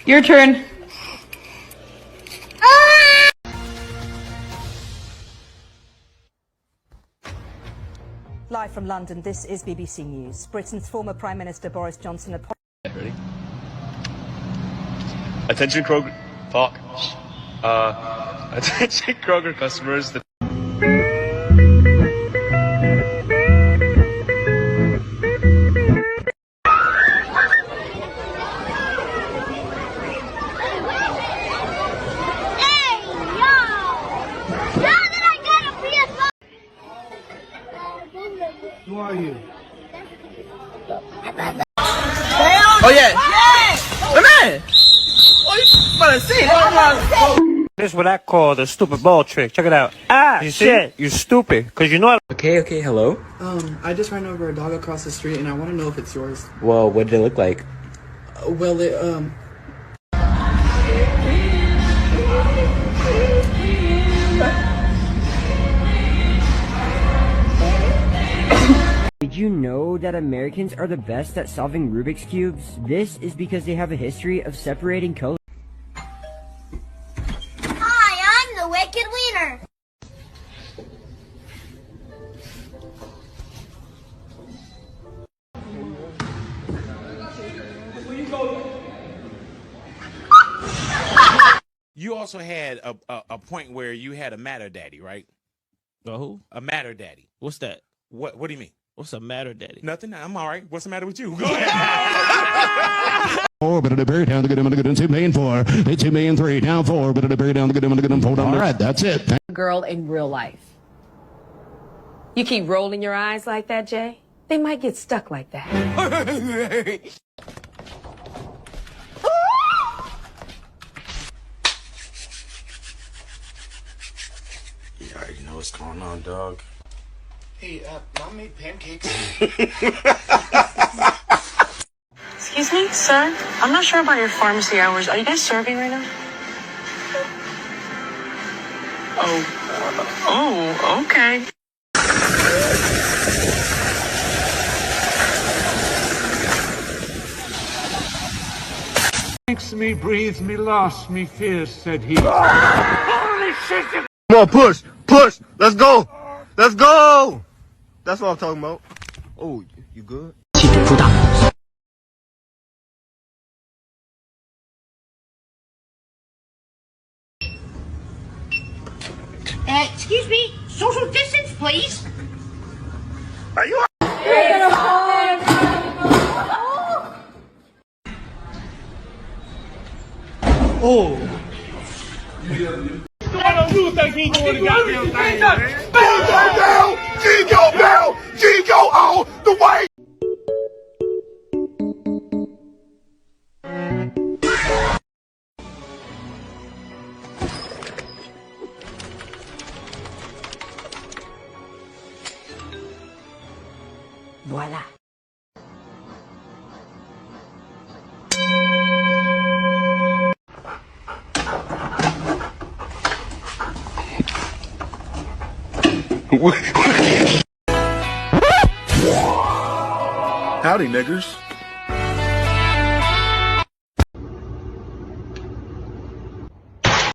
Your turn. Live from London, this is BBC News. Britain's former Prime Minister Boris Johnson... Ready? Attention Kroger... Fuck. Attention Kroger customers. Who are you? Oh yeah! Hey man! What you about to say? This is what I call the stupid ball trick. Check it out. Ah, you shit, you stupid. Cause you know Okay, hello? I just ran over a dog across the street and I want to know if it's yours. Well, what did it look like? Well, it, Did you know that Americans are the best at solving Rubik's Cubes? This is because they have a history of separating colors. Hi, I'm the Wicked Wiener. You also had a point where you had a matter daddy, right? who? A matter daddy. What's that? What do you mean? What's a matter, daddy? Nothing. I'm all right. What's the matter with you? Go ahead. But the bear down to get him to get him 2 million 4. 2 million 3 down 4. But the bear down to get him 4 down. All right, that's it. Girl in real life. You keep rolling your eyes like that, Jay? They might get stuck like that. You already know what's going on, dog. Hey, Mom made pancakes. Excuse me, sir? I'm not sure about your pharmacy hours. Are you guys serving right now? Oh, okay. Makes me breathe me lost me fears, said he. Holy shit! Come on, push! Let's go! Let's go! That's what I'm talking about. Oh, you good? Excuse me, social distance, please. Are you? Oh! You think he doing the goddamn thing, man? G-Go down! G-Go all the way! Voila. Howdy, niggers.